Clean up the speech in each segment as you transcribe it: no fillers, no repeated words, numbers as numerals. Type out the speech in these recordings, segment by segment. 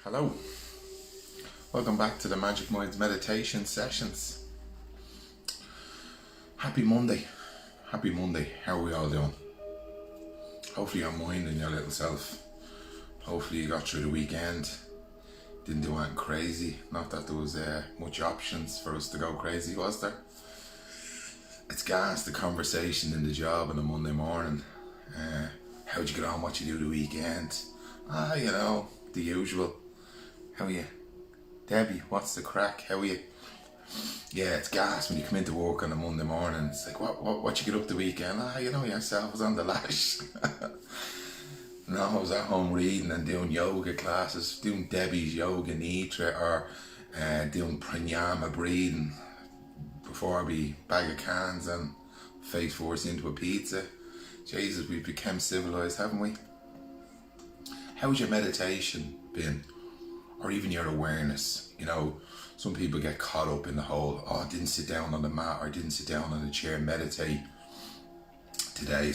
Hello, welcome back to the Magic Minds meditation sessions. Happy Monday, how are we all doing? Hopefully your mind and your little self, hopefully you got through the weekend, didn't do anything crazy, not that there was much options for us to go crazy, was there? It's gas, the conversation in the job on a Monday morning, how'd you get on, what you do the weekend? The usual. How are you? Debbie, what's the crack? How are you? Yeah, it's gas when you come into work on a Monday morning. It's like, what you get up the weekend? Yourself, I was on the lash. No, I was at home reading and doing yoga classes, doing Debbie's Yoga Nidra, or doing pranayama breathing before I be bag of cans and face force into a pizza. Jesus, we've become civilized, haven't we? How's your meditation been? Or even your awareness? Some people get caught up in the whole, I didn't sit down on the mat or I didn't sit down on the chair and meditate today.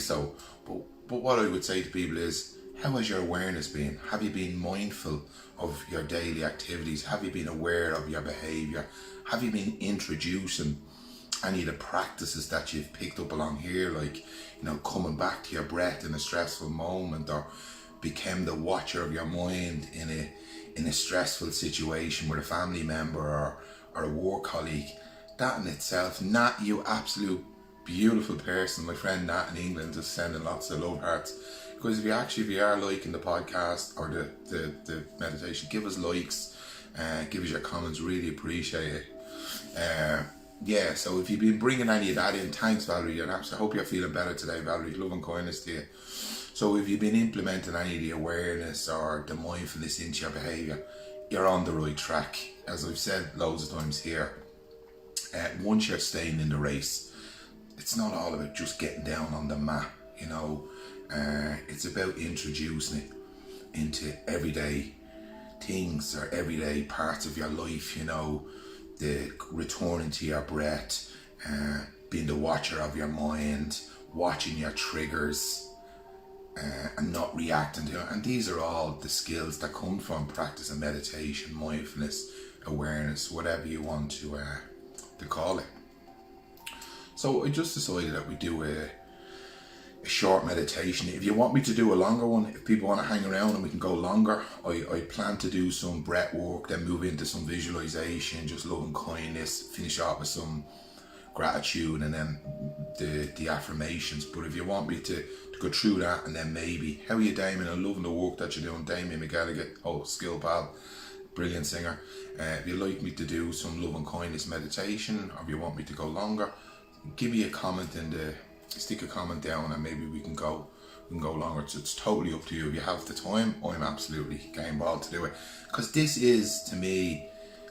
But what I would say to people is, how has your awareness been? Have you been mindful of your daily activities? Have you been aware of your behaviour? Have you been introducing any of the practices that you've picked up along here, like, coming back to your breath in a stressful moment, or become the watcher of your mind in a stressful situation with a family member or a work colleague? That in itself, Nat, you absolute beautiful person, my friend Nat in England, just sending lots of love hearts. Because if you are liking the podcast or the meditation, give us likes, give us your comments, really appreciate it. So if you've been bringing any of that in, thanks Valerie, and I hope you're feeling better today, Valerie. Love and kindness to you. So if you've been implementing any of the awareness or the mindfulness into your behaviour, you're on the right track. As I've said loads of times here, once you're staying in the race, it's not all about just getting down on the mat, it's about introducing it into everyday things or everyday parts of your life, the returning to your breath, being the watcher of your mind, watching your triggers, and not reacting to it. And these are all the skills that come from practicing meditation, mindfulness, awareness, whatever you want to call it. So I just decided that we do a short meditation. If you want me to do a longer one, if people want to hang around and we can go longer, I plan to do some breath work, then move into some visualization, just love and kindness, finish off with some gratitude, and then the affirmations. But if you want me to go through that, and then maybe, how are you, Damien? I'm loving the work that you're doing, Damien McGilligan, skill pal, brilliant singer. If you'd like me to do some love and kindness meditation, or if you want me to go longer, give me a comment stick a comment down, and maybe we can go longer. It's totally up to you. If you have the time, I'm absolutely game ball to do it, because this is, to me,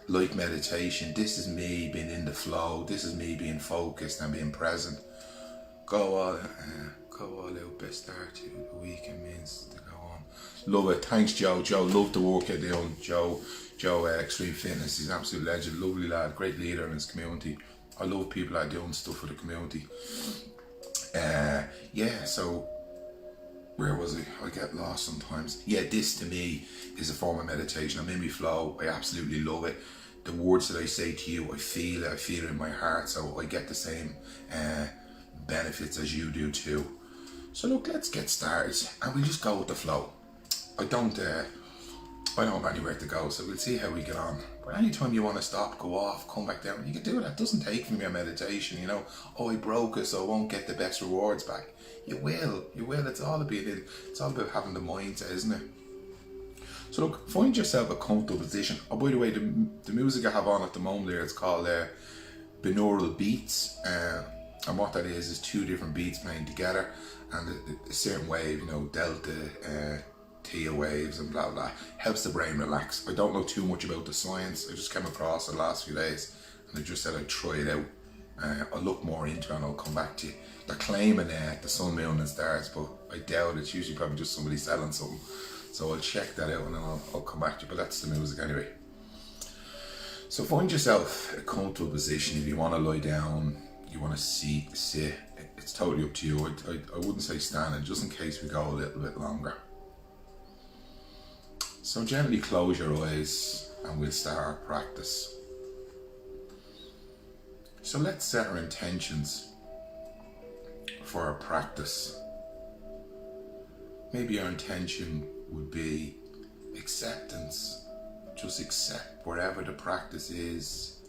like meditation. This is me being in the flow. This is me being focused and being present. Go all out, best start to the weekend means to go on. Love it. Thanks, Joe. Love the work you're doing. Joe, Extreme Fitness, he's an absolute legend, lovely lad, great leader in his community. I love people that are doing stuff for the community. So where was I get lost sometimes. This to me is a form of meditation. I'm in my flow. I absolutely love it. The words that I say to you, I feel it in my heart, so I get the same benefits as you do too. So look, let's get started, and we'll just go with the flow. I don't have anywhere to go, so we'll see how we get on. But anytime you want to stop, go off, come back down, you can do that. It doesn't take from your meditation, I broke it, so I won't get the best rewards back. You will. It's all about having the mindset, isn't it? So look, find yourself a comfortable position. Oh, by the way, the music I have on at the moment there, it's called binaural beats. And what that is two different beats playing together, and a certain wave, delta, theta waves and blah blah, helps the brain relax. I don't know too much about the science. I just came across it the last few days, and I just said I'd try it out. I'll look more into it and I'll come back to you. They're claiming the sun, moon and stars, but I doubt it. It's usually probably just somebody selling something. So I'll check that out and then I'll come back to you. But that's the music anyway. So find yourself a comfortable position. If you want to lie down, you want to sit, it's totally up to you. I wouldn't say standing, just in case we go a little bit longer. So gently close your eyes and we'll start our practice. So let's set our intentions for our practice. Maybe our intention would be acceptance. Just accept wherever the practice is.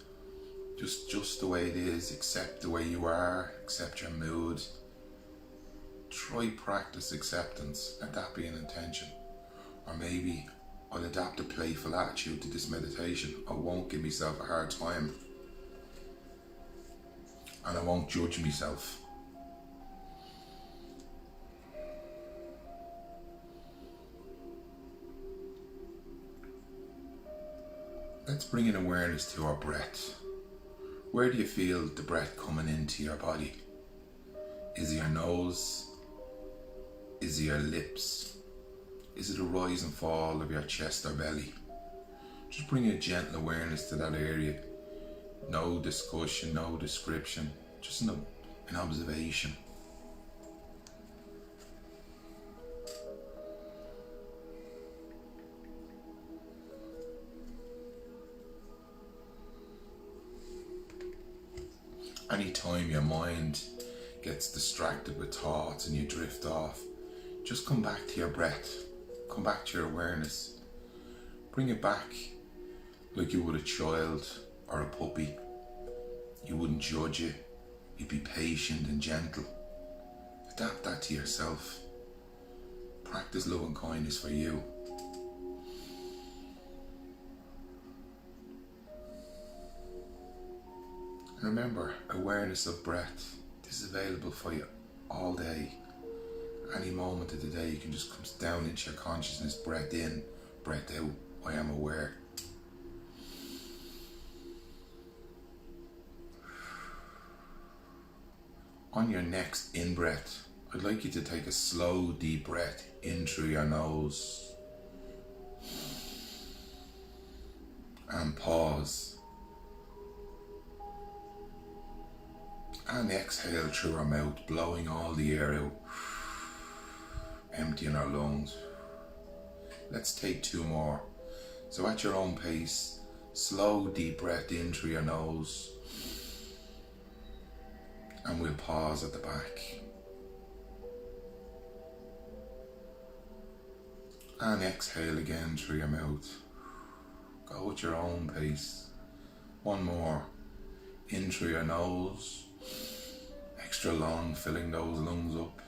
Just the way it is. Accept the way you are. Accept your mood. Try practice acceptance. Let that be an intention. Or maybe I'll adapt a playful attitude to this meditation. I won't give myself a hard time. And I won't judge myself. Let's bring in awareness to our breath. Where do you feel the breath coming into your body? Is it your nose? Is it your lips? Is it a rise and fall of your chest or belly? Just bring a gentle awareness to that area. No discussion, no description, just an observation. Anytime your mind gets distracted with thoughts and you drift off, just come back to your breath. Come back to your awareness. Bring it back like you would a child or a puppy. You wouldn't judge it. You'd be patient and gentle. Adapt that to yourself. Practice love and kindness for you. And remember, awareness of breath. This is available for you all day. Any moment of the day, you can just come down into your consciousness, breath in, breath out. I am aware. On your next in-breath, I'd like you to take a slow, deep breath in through your nose. And pause. And exhale through our mouth, blowing all the air out. Emptying our lungs. Let's take 2 more. So at your own pace, slow, deep breath in through your nose. And we'll pause at the back. And exhale again through your mouth. Go at your own pace. 1 more. In through your nose. Extra long, filling those lungs up.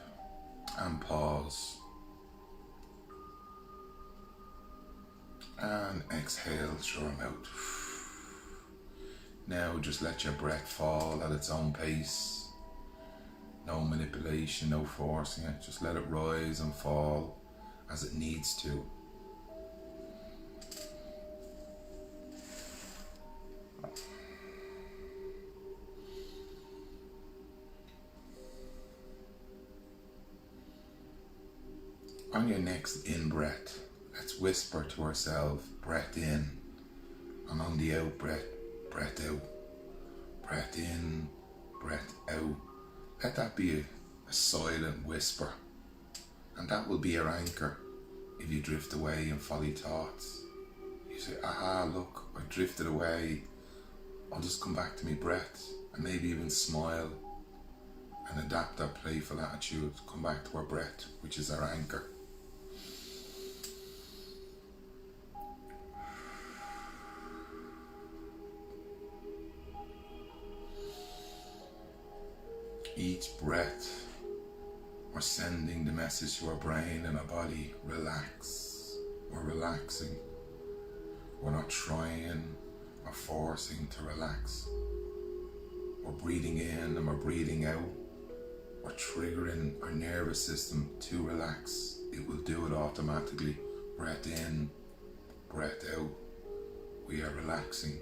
And pause. And exhale through our mouth. Now just let your breath fall at its own pace. No manipulation, no forcing it. Just let it rise and fall as it needs to. On your next in-breath, let's whisper to ourselves, breath in. And on the out-breath, breath out. Breath in, breath out. Let that be a silent whisper. And that will be your anchor if you drift away and follow thoughts. You say, aha, look, I drifted away. I'll just come back to my breath and maybe even smile and adapt that playful attitude. Come back to our breath, which is our anchor. Each breath, we're sending the message to our brain and our body, relax. We're relaxing. We're not trying or forcing to relax. We're breathing in and we're breathing out. We're triggering our nervous system to relax. It will do it automatically. Breath in, breath out. We are relaxing.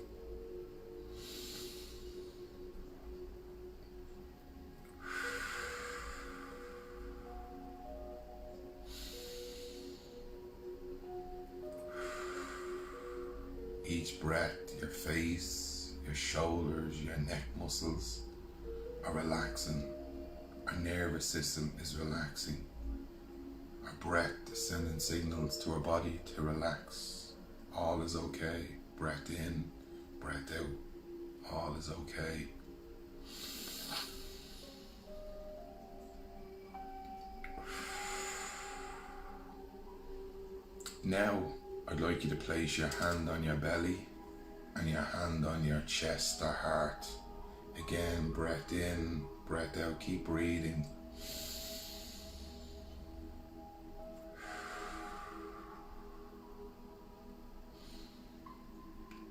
Each breath, your face, your shoulders, your neck muscles are relaxing. Our nervous system is relaxing. Our breath is sending signals to our body to relax. All is okay. Breath in, breath out. All is okay. Now, I'd like you to place your hand on your belly and your hand on your chest or heart. Again, breath in, breath out. Keep breathing.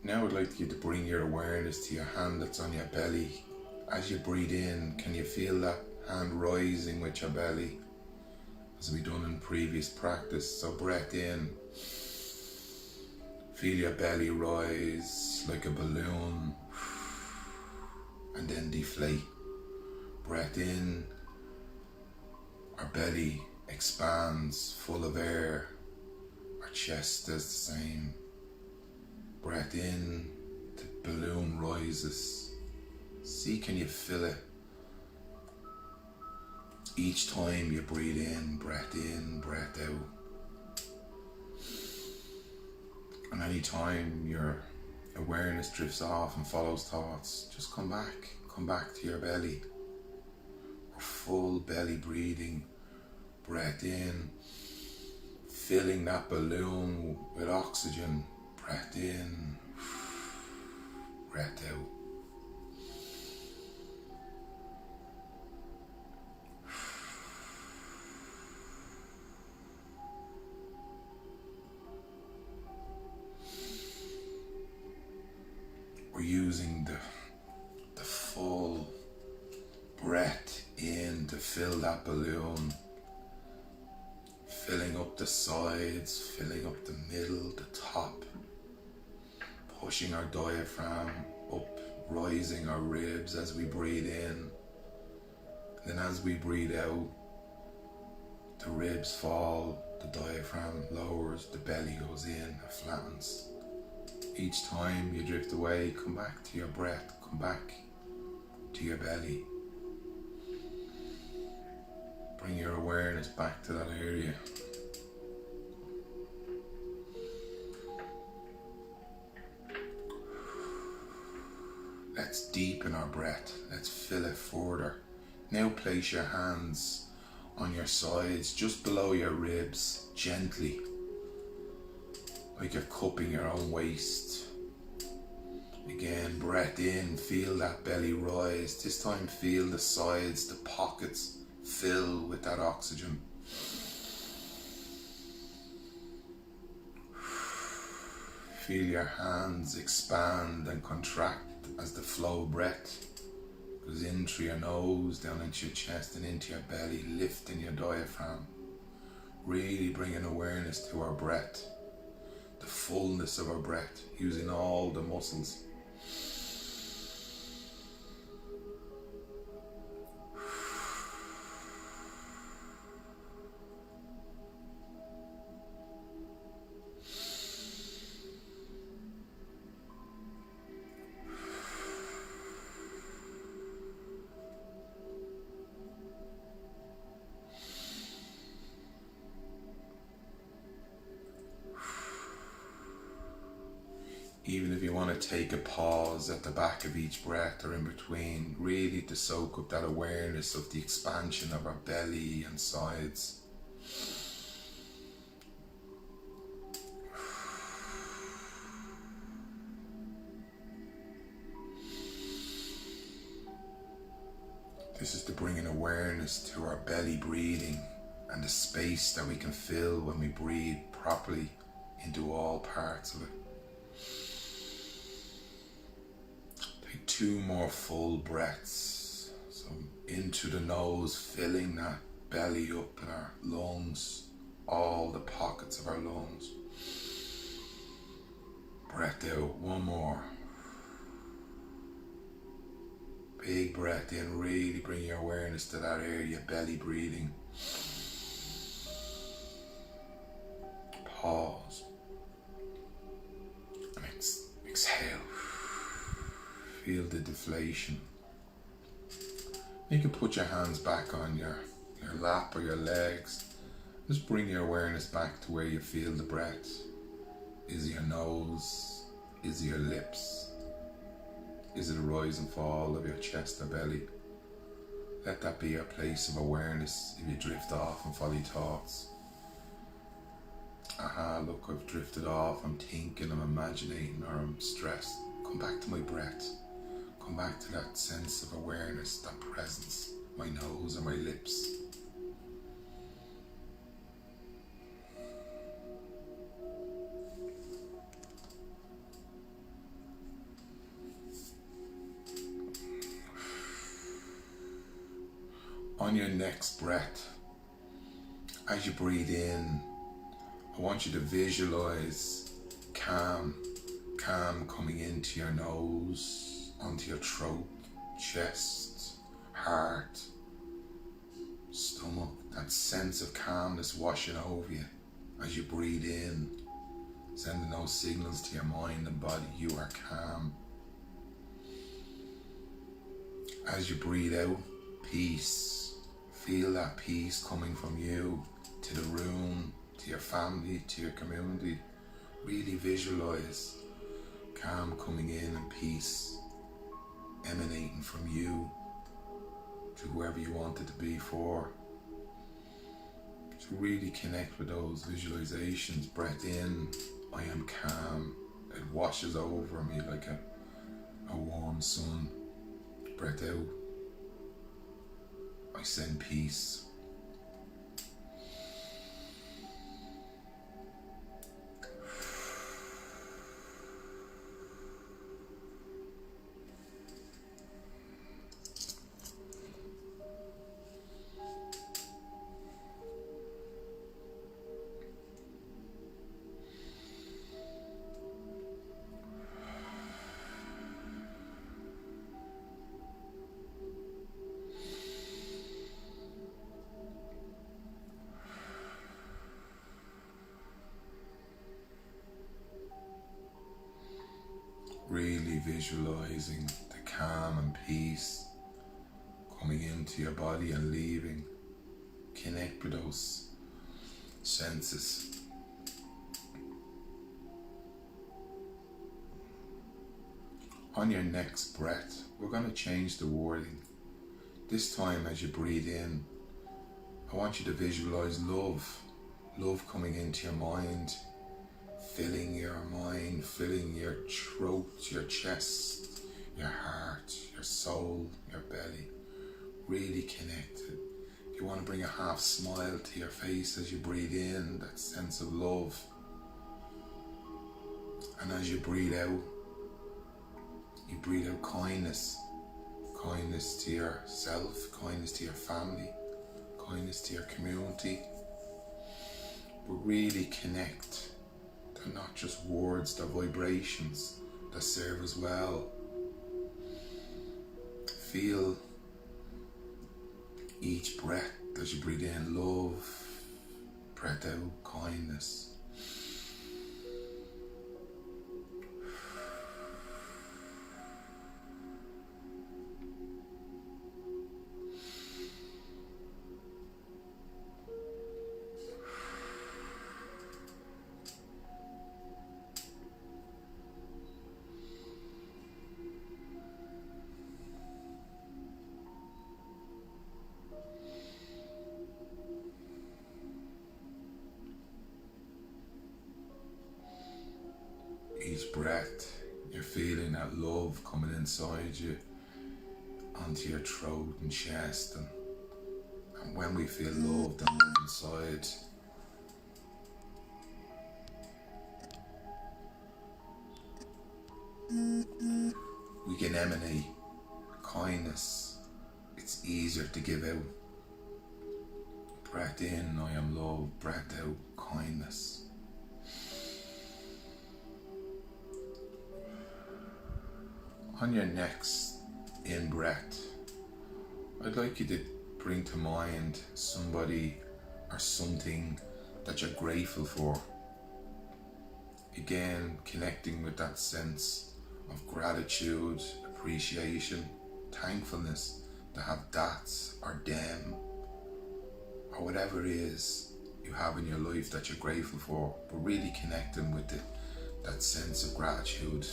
Now I'd like you to bring your awareness to your hand that's on your belly. As you breathe in, can you feel that hand rising with your belly? As we done in previous practice. So breath in. Feel your belly rise like a balloon. And then deflate. Breath in. Our belly expands, full of air. Our chest does the same. Breath in, the balloon rises. See, can you feel it? Each time you breathe in, breath out. And any time your awareness drifts off and follows thoughts, just come back to your belly. Or full belly breathing, breath in, filling that balloon with oxygen. Breath in, breath out. We're using the full breath in to fill that balloon, filling up the sides, filling up the middle, the top. Pushing our diaphragm up, rising our ribs as we breathe in. Then as we breathe out, the ribs fall, the diaphragm lowers, the belly goes in, it flattens. Each time you drift away, come back to your breath, come back to your belly. Bring your awareness back to that area. Let's deepen our breath. Let's fill it further. Now place your hands on your sides, just below your ribs, gently, like you're cupping your own waist. Again, breath in, feel that belly rise. This time feel the sides, the pockets fill with that oxygen. Feel your hands expand and contract as the flow of breath goes in through your nose, down into your chest and into your belly, lifting your diaphragm. Really bringing awareness to our breath, the fullness of our breath, using all the muscles. Even if you want to take a pause at the back of each breath or in between, really to soak up that awareness of the expansion of our belly and sides. This is to bring an awareness to our belly breathing and the space that we can fill when we breathe properly into all parts of it. Take 2 more full breaths. So into the nose, filling that belly up in our lungs, all the pockets of our lungs. Breath out, 1 more. Big breath in, really bring your awareness to that area, belly breathing. Pause. And exhale. Feel the deflation. You can put your hands back on your lap or your legs Just bring your awareness back to where you feel the breath. Is it your nose? Is it your lips? Is it a rise and fall of your chest or belly? Let that be your place of awareness if you drift off and follow your thoughts. Aha, look, I've drifted off, I'm thinking, I'm imagining, or I'm stressed. Come back to my breath. Come back to that sense of awareness, that presence, my nose and my lips. On your next breath, as you breathe in, I want you to visualize calm coming into your nose, onto your throat, chest, heart, stomach. That sense of calmness washing over you as you breathe in, sending those signals to your mind and body. You are calm. As you breathe out, peace. Feel that peace coming from you to the room, to your family, to your community. Really visualize calm coming in and peace emanating from you to whoever you want it to be for. To really connect with those visualizations. Breath in, I am calm. It washes over me like a warm sun. Breath out, I send peace. Really visualizing the calm and peace coming into your body and leaving. Connect with those senses. On your next breath, we're going to change the wording. This time as you breathe in, I want you to visualize love. Love coming into your mind, filling your mind, filling your throat, your chest, your heart, your soul, your belly. Really connected. You want to bring a half smile to your face as you breathe in, that sense of love. And as you breathe out kindness. Kindness to yourself, kindness to your family, kindness to your community. But really connect. They're not just words, they're vibrations that serve us well. Feel each breath as you breathe in love, breath out kindness. Each breath, you're feeling that love coming inside you, onto your throat and chest. And when we feel loved and love inside, we can emanate kindness. It's easier to give out. Breath in, I am love. Breath out, kindness. On your next in-breath, I'd like you to bring to mind somebody or something that you're grateful for. Again, connecting with that sense of gratitude, appreciation, thankfulness to have that or them or whatever it is you have in your life that you're grateful for, but really connecting with that sense of gratitude,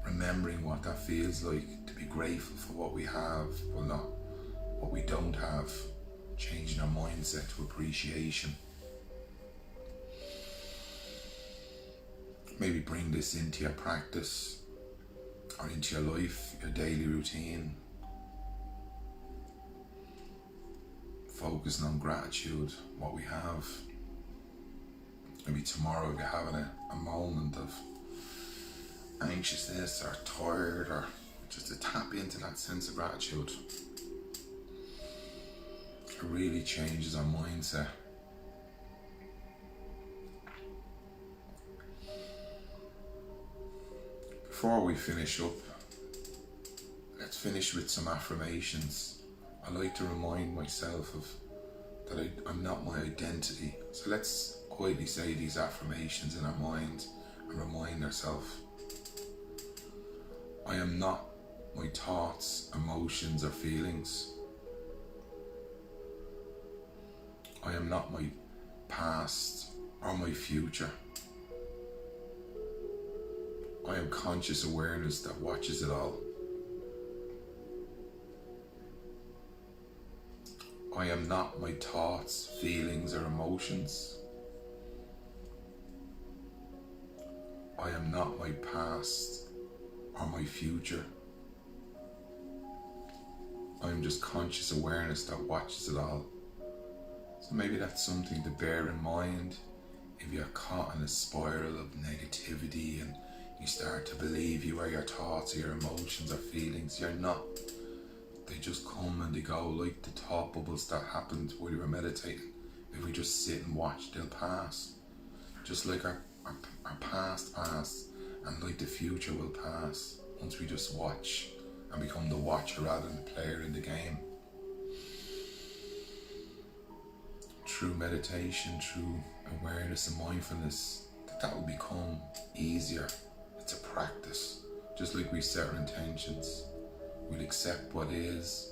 remembering what that feels like to be grateful for what we have, but not what we don't have, changing our mindset to appreciation. Maybe bring this into your practice or into your life, your daily routine. Focusing on gratitude, what we have. Maybe tomorrow if you're having a moment of anxiousness or tired, or just to tap into that sense of gratitude. It really changes our mindset. Before we finish up, let's finish with some affirmations. I like to remind myself of that I'm not my identity. So let's quietly say these affirmations in our mind and remind ourselves. I am not my thoughts, emotions or feelings. I am not my past or my future. I am conscious awareness that watches it all. I am not my thoughts, feelings or emotions. I am not my past or my future. I am just conscious awareness that watches it all. So maybe that's something to bear in mind if you're caught in a spiral of negativity and you start to believe you are your thoughts or your emotions or feelings. You're not. They just come and they go, like the thought bubbles that happened while you were meditating. If we just sit and watch, they'll pass. Just like our past passed, and like the future will pass once we just watch and become the watcher rather than the player in the game. Through meditation, through awareness and mindfulness, that will become easier. It's a practice. Just like we set our intentions, we'll accept what is,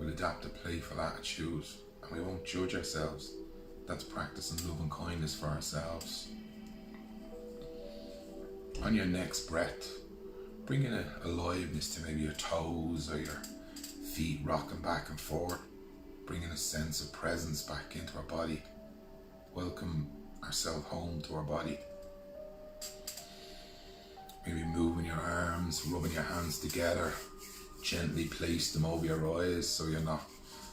we'll adapt a playful attitude, and we won't judge ourselves. That's practicing love and kindness for ourselves. On your next breath, bring in a aliveness to maybe your toes or your feet rocking back and forth, bringing a sense of presence back into our body. Welcome ourselves home to our body. Maybe moving your arms, rubbing your hands together, gently place them over your eyes so you're not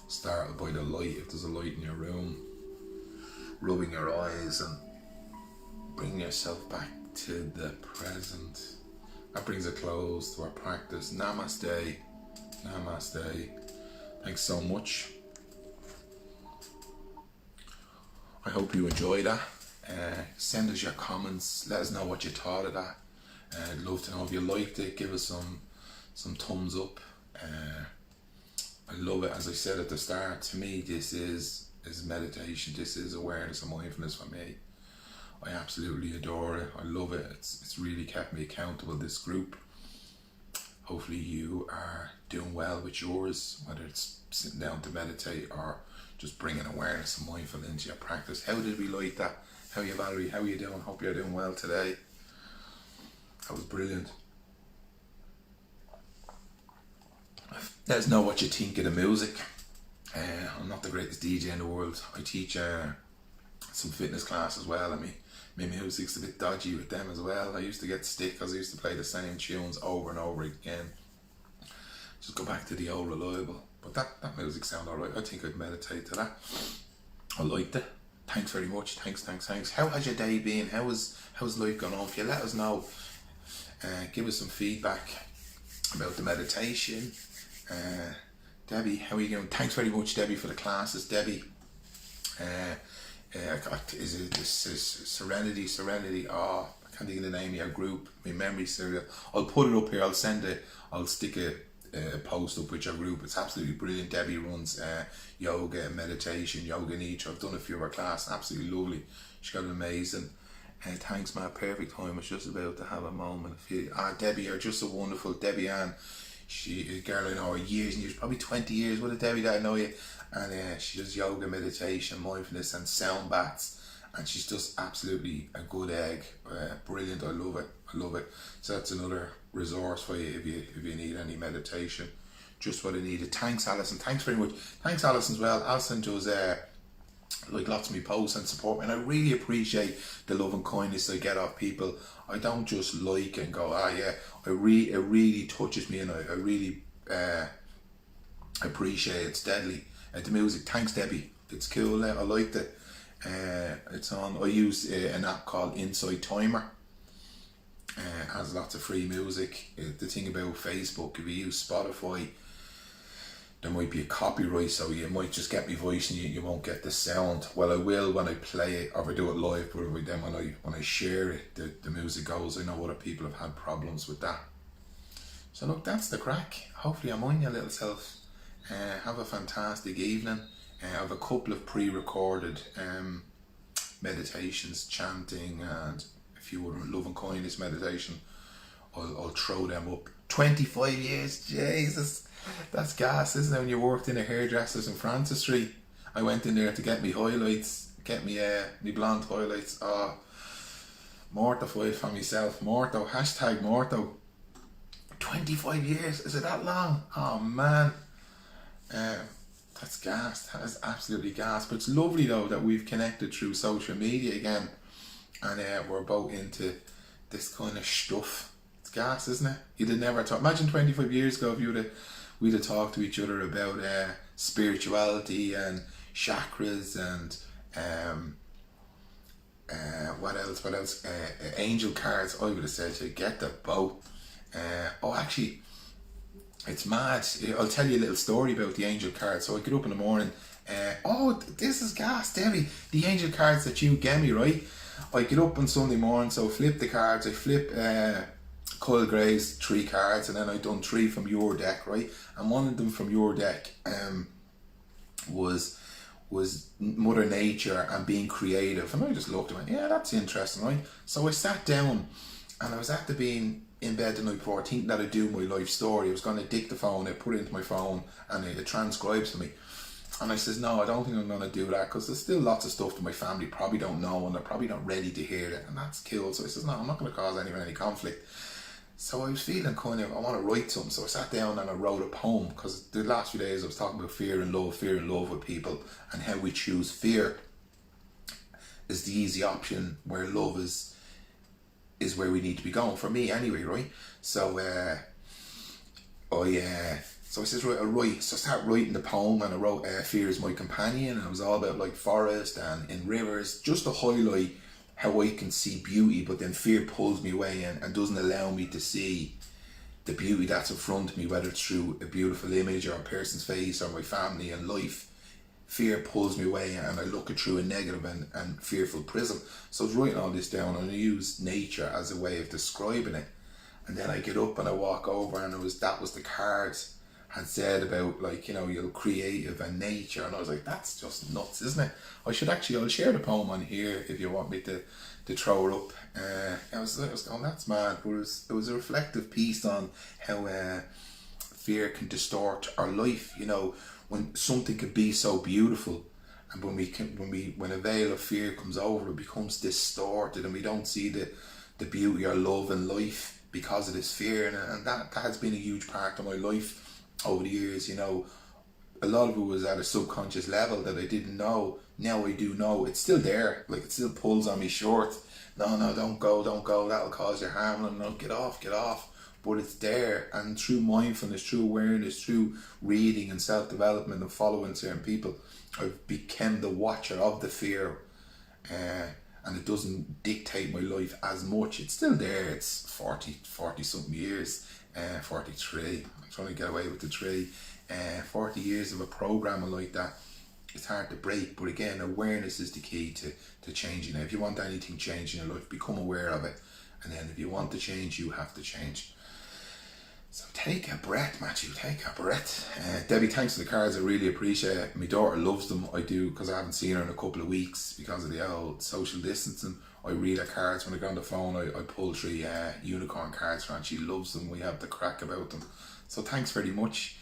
startled by the light if there's a light in your room. Rubbing your eyes and bring yourself back to the present. That brings a close to our practice. Namaste. Namaste. Thanks so much. I hope you enjoyed that. Send us your comments. Let us know what you thought of that. I'd love to know if you liked it. Give us some thumbs up. I love it. As I said at the start, to me this is meditation. This is awareness and mindfulness for me. I absolutely adore it. I love it. It's really kept me accountable, this group. Hopefully you are doing well with yours, whether it's sitting down to meditate or just bringing awareness and mindfulness into your practice. How did we like that? How are you, Valerie? How are you doing? Hope you're doing well today. That was brilliant. Let us know what you think of the music. I'm not the greatest DJ in the world. I teach some fitness class as well. I mean, my music's a bit dodgy with them as well. I used to get stick because I used to play the same tunes over and over again. Just go back to the old reliable. But that music sounded alright. I think I'd meditate to that. I liked it. Thanks very much. Thanks. How has your day been? How's life gone on? If you let us know, give us some feedback about the meditation. Debbie, how are you doing? Thanks very much, Debbie, for the classes. Debbie, is it Serenity? Oh, I can't think of the name of your group. My memory's serial. I'll put it up here. I'll stick a post up with your group. It's absolutely brilliant. Debbie runs yoga and meditation, yoga nidra. I've done a few of her classes. Absolutely lovely. She's got an amazing. Thanks, man. Perfect time. I was just about to have a moment. Debbie, you're just so wonderful. Debbie Ann. She a girl I know her years and years, probably 20 years. What a Debbie that I know you. And she does yoga, meditation, mindfulness, and sound baths. And she's just absolutely a good egg. Brilliant. I love it. I love it. So that's another resource for you if you need any meditation. Just what I needed. Thanks, Alison. Thanks very much. Thanks, Alison, as well. Alison does like lots of me posts and support me, and I really appreciate the love and kindness I get off people. I don't just like and go, yeah. It really touches me, and I really appreciate it. It's deadly. The music. Thanks, Debbie. It's cool. I liked it. It's on. I use an app called Insight Timer. It has lots of free music. The thing about Facebook, if you use Spotify, there might be a copyright, so you might just get my voice and you won't get the sound. Well, I will when I play it, or if I do it live, but then when I share it, the music goes. I know other people have had problems with that. So look, that's the crack. Hopefully I'm on your little self. Have a fantastic evening. I have a couple of pre-recorded meditations, chanting, and a few other love and kindness meditation. I'll throw them up. 25 years, Jesus. That's gas, isn't it? When you worked in a hairdresser's in Francis Street, I went in there to get me highlights, get me blonde highlights. Mortified for myself. Morto, hashtag Morto. 25 years, is it that long? Oh man, that's gas. That is absolutely gas. But it's lovely though that we've connected through social media again, and we're both into this kind of stuff. It's gas, isn't it? You'd have never thought. Imagine 25 years ago if we'd have talked to each other about spirituality and chakras and what else? Angel cards. I would have said to you, get the boat. Actually, it's mad. I'll tell you a little story about the angel cards. So I get up in the morning. This is gas, Debbie. The angel cards that you gave me, right? I get up on Sunday morning, so I flip the cards. I flip Kyle Gray's 3 cards, and then I done 3 from your deck, right? And one of them from your deck was Mother Nature and being creative. And I just looked and went, yeah, that's interesting, right? So I sat down, and I was after being in bed the night before, thinking that I'd do my life story. I was going to dictaphone it, put it into my phone, and it transcribes for me. And I says, no, I don't think I'm going to do that, because there's still lots of stuff that my family probably don't know, and they're probably not ready to hear it, and that's cool. So I says, no, I'm not going to cause anyone any conflict. So I was feeling kind of, I want to write something. So I sat down and I wrote a poem, because the last few days I was talking about fear and love with people, and how we choose fear is the easy option, where love is where we need to be going, for me anyway, right? So so I says, right, I'll write. So I start writing the poem, and I wrote fear is my companion, and it was all about like forest and in rivers, just to highlight how I can see beauty, but then fear pulls me away and doesn't allow me to see the beauty that's in front of me, whether it's through a beautiful image or a person's face or my family and life. Fear pulls me away, and I look it through a negative and fearful prism. So I was writing all this down, and I use nature as a way of describing it. And then I get up and I walk over, and that was the cards had said about, like, you know, you're creative and nature, and I was like, that's just nuts, isn't it? I'll share the poem on here if you want me to throw it up. I was going, that's mad, but it was a reflective piece on how fear can distort our life. You know, when something can be so beautiful, and when a veil of fear comes over, it becomes distorted, and we don't see the beauty or love in life because of this fear, and that has been a huge part of my life over the years. You know, a lot of it was at a subconscious level that I didn't know. Now I do know. It's still there, like it still pulls on me short. No, don't go, that'll cause you harm. And no, get off. But it's there, and through mindfulness, through awareness, through reading and self-development and following certain people, I've become the watcher of the fear, and it doesn't dictate my life as much. It's still there. It's 40 something years, 43. I'm trying to get away with the 3. 40 years of a programming like that. It's hard to break, but again, awareness is the key to changing it. If you want anything changed in your life, become aware of it, and then if you want to change, you have to change. So take a breath, Matthew, take a breath. Debbie, thanks for the cards, I really appreciate it. My daughter loves them, I do, because I haven't seen her in a couple of weeks because of the old social distancing. I read her cards when I go on the phone. I pull 3 unicorn cards for her and she loves them. We have the crack about them. So thanks very much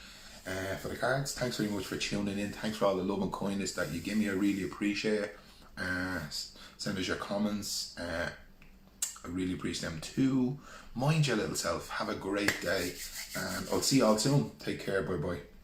for the cards. Thanks very much for tuning in. Thanks for all the love and kindness that you give me. I really appreciate it. Send us your comments. I really appreciate them too. Mind your little self. Have a great day. And I'll see you all soon. Take care. Bye bye.